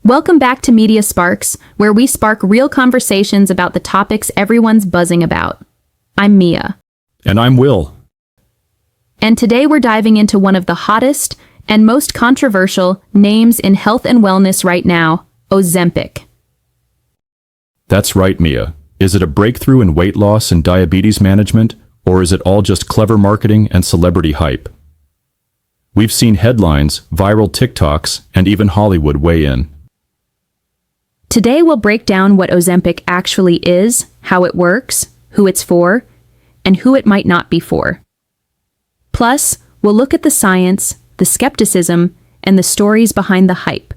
Welcome back to Media Sparks, where we spark real conversations about the topics everyone's buzzing about. I'm Mia. And I'm Will. And today we're diving into one of the hottest and most controversial names in health and wellness right now, Ozempic. That's right, Mia. Is it a breakthrough in weight loss and diabetes management, or is it all just clever marketing and celebrity hype? We've seen headlines, viral TikToks, and even Hollywood weigh in. Today we'll break down what Ozempic actually is, how it works, who it's for, and who it might not be for. Plus, we'll look at the science, the skepticism, and the stories behind the hype.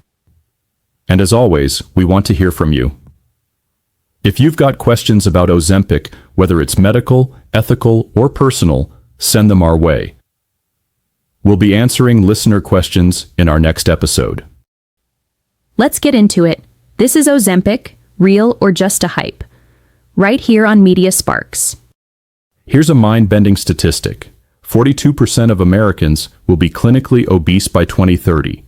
And as always, we want to hear from you. If you've got questions about Ozempic, whether it's medical, ethical, or personal, send them our way. We'll be answering listener questions in our next episode. Let's get into it. This is Ozempic, real or just a hype? Right here on Media Sparks. Here's a mind-bending statistic. 42% of Americans will be clinically obese by 2030.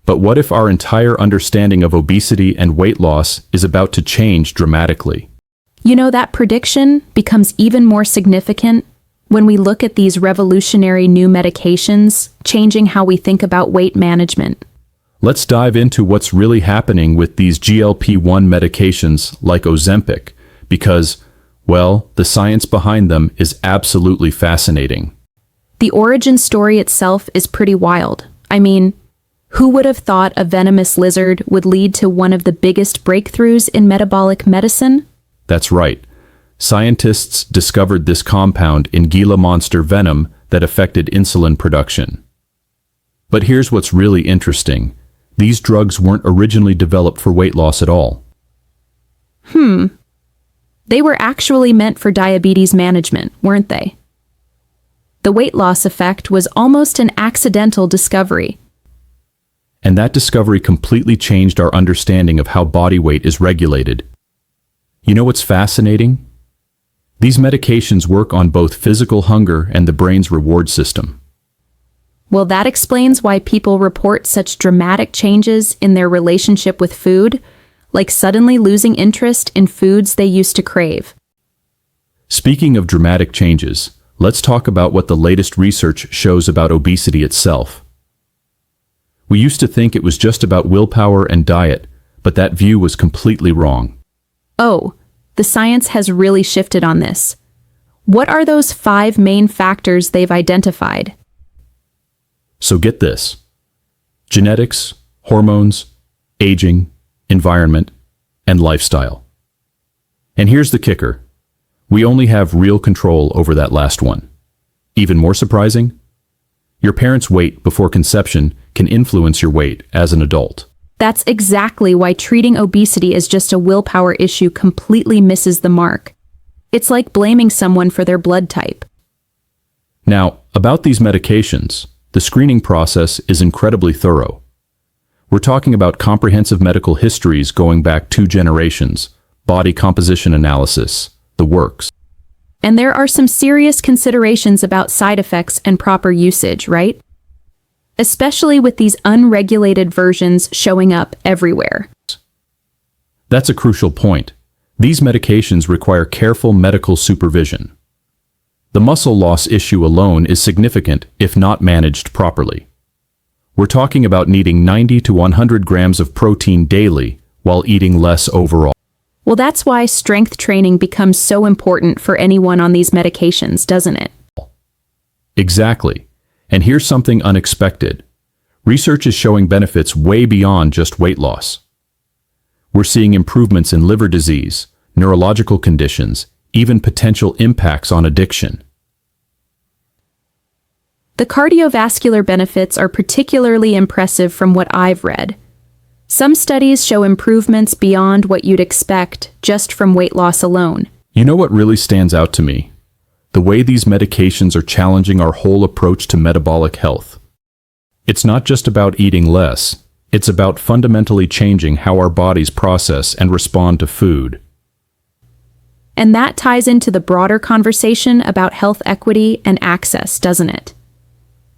But what if our entire understanding of obesity and weight loss is about to change dramatically? You know, that prediction becomes even more significant when we look at these revolutionary new medications changing how we think about weight management. Let's dive into what's really happening with these GLP-1 medications like Ozempic, because, well, the science behind them is absolutely fascinating. The origin story itself is pretty wild. I mean, who would have thought a venomous lizard would lead to one of the biggest breakthroughs in metabolic medicine? That's right. Scientists discovered this compound in Gila monster venom that affected insulin production. But here's what's really interesting. These drugs weren't originally developed for weight loss at all. They were actually meant for diabetes management, weren't they? The weight loss effect was almost an accidental discovery. And that discovery completely changed our understanding of how body weight is regulated. You know what's fascinating? These medications work on both physical hunger and the brain's reward system. Well, that explains why people report such dramatic changes in their relationship with food, like suddenly losing interest in foods they used to crave. Speaking of dramatic changes, let's talk about what the latest research shows about obesity itself. We used to think it was just about willpower and diet, but that view was completely wrong. Oh, the science has really shifted on this. What are those 5 main factors they've identified? So get this: genetics, hormones, aging, environment, and lifestyle. And here's the kicker. We only have real control over that last one. Even more surprising? Your parents' weight before conception can influence your weight as an adult. That's exactly why treating obesity as just a willpower issue completely misses the mark. It's like blaming someone for their blood type. Now, about these medications, the screening process is incredibly thorough. We're talking about comprehensive medical histories going back 2 generations, body composition analysis, the works. And there are some serious considerations about side effects and proper usage, right? Especially with these unregulated versions showing up everywhere. That's a crucial point. These medications require careful medical supervision. The muscle loss issue alone is significant if not managed properly. We're talking about needing 90 to 100 grams of protein daily while eating less overall. Well, that's why strength training becomes so important for anyone on these medications, doesn't it? Exactly. And here's something unexpected. Research is showing benefits way beyond just weight loss. We're seeing improvements in liver disease, neurological conditions, even potential impacts on addiction. The cardiovascular benefits are particularly impressive from what I've read. Some studies show improvements beyond what you'd expect just from weight loss alone. You know what really stands out to me? The way these medications are challenging our whole approach to metabolic health. It's not just about eating less, it's about fundamentally changing how our bodies process and respond to food. And that ties into the broader conversation about health equity and access, doesn't it?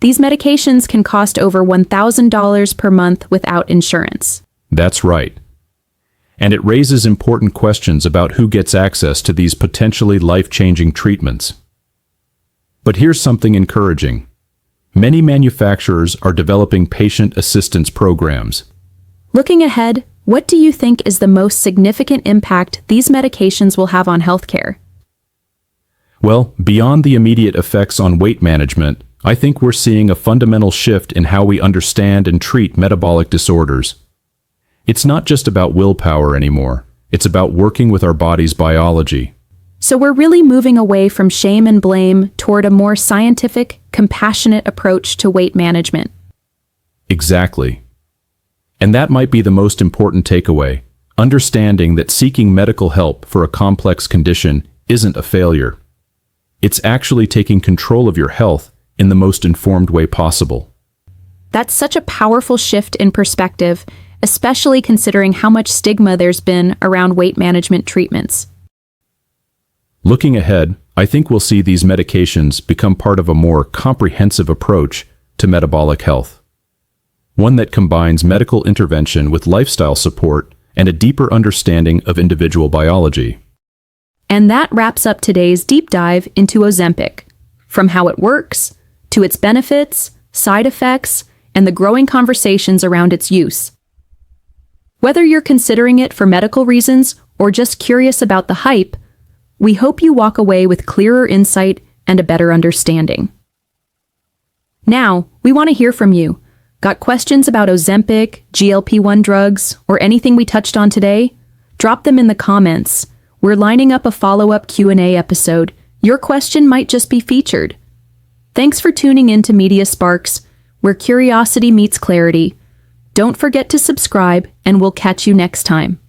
These medications can cost over $1,000 per month without insurance. That's right. And it raises important questions about who gets access to these potentially life-changing treatments. But here's something encouraging. Many manufacturers are developing patient assistance programs. Looking ahead, what do you think is the most significant impact these medications will have on healthcare? Well, beyond the immediate effects on weight management, I think we're seeing a fundamental shift in how we understand and treat metabolic disorders. It's not just about willpower anymore. It's about working with our body's biology. So we're really moving away from shame and blame toward a more scientific, compassionate approach to weight management. Exactly. And that might be the most important takeaway, understanding that seeking medical help for a complex condition isn't a failure. It's actually taking control of your health in the most informed way possible. That's such a powerful shift in perspective, especially considering how much stigma there's been around weight management treatments. Looking ahead, I think we'll see these medications become part of a more comprehensive approach to metabolic health. One that combines medical intervention with lifestyle support and a deeper understanding of individual biology. And that wraps up today's deep dive into Ozempic, from how it works, to its benefits, side effects, and the growing conversations around its use. Whether you're considering it for medical reasons or just curious about the hype, we hope you walk away with clearer insight and a better understanding. Now, we want to hear from you. Got questions about Ozempic, GLP-1 drugs, or anything we touched on today? Drop them in the comments. We're lining up a follow-up Q&A episode. Your question might just be featured. Thanks for tuning in to Media Sparks, where curiosity meets clarity. Don't forget to subscribe, and we'll catch you next time.